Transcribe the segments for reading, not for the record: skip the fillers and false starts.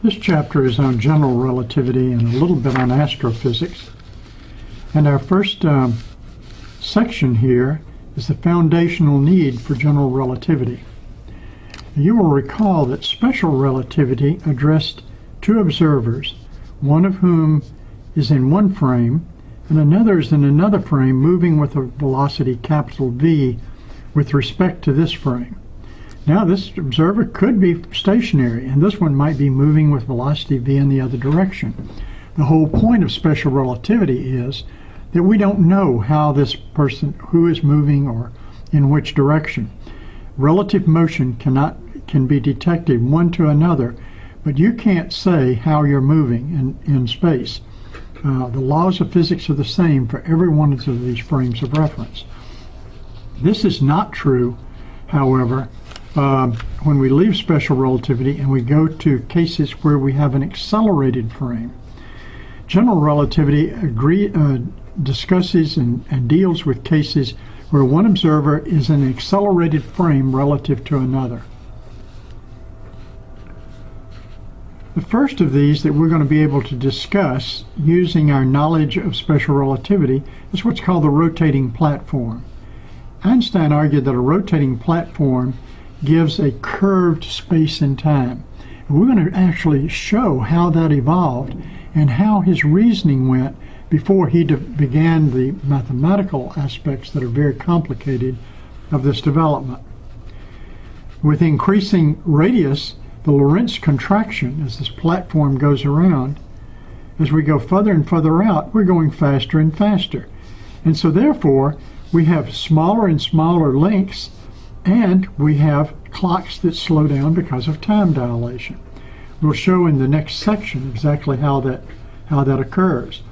This chapter is on general relativity and a little bit on astrophysics. And our first section here is the foundational need for general relativity. You will recall that special relativity addressed two observers, one of whom is in one frame and another is in another frame moving with a velocity capital V with respect to this frame. Now this observer could be stationary and this one might be moving with velocity v in the other direction. The whole point of special relativity is that we don't know how this person, who is moving or in which direction. Relative motion can be detected one to another, but you can't say how you're moving in space. The laws of physics are the same for every one of these frames of reference. This is not true, however, when we leave special relativity and we go to cases where we have an accelerated frame. General relativity discusses and deals with cases where one observer is in an accelerated frame relative to another. The first of these that we're going to be able to discuss using our knowledge of special relativity is what's called the rotating platform. Einstein argued that a rotating platform gives a curved space and time. And we're going to actually show how that evolved and how his reasoning went before he began the mathematical aspects that are very complicated of this development. With increasing radius, the Lorentz contraction, as this platform goes around, as we go further and further out, we're going faster and faster. And so therefore, we have smaller and smaller lengths, and we have clocks that slow down because of time dilation. We'll show in the next section exactly how that occurs.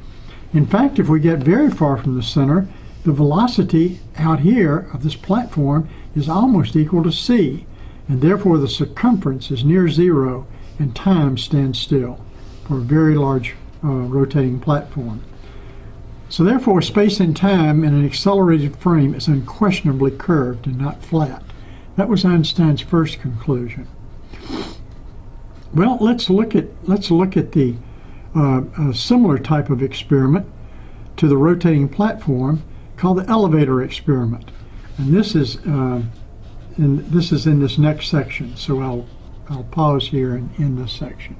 In fact, if we get very far from the center, the velocity out here of this platform is almost equal to c, and therefore the circumference is near zero and time stands still for a very large rotating platform. So therefore, space and time in an accelerated frame is unquestionably curved and not flat. That was Einstein's first conclusion. Well, let's look at the similar type of experiment to the rotating platform called the elevator experiment, and this is in this next section. So I'll pause here and end this section.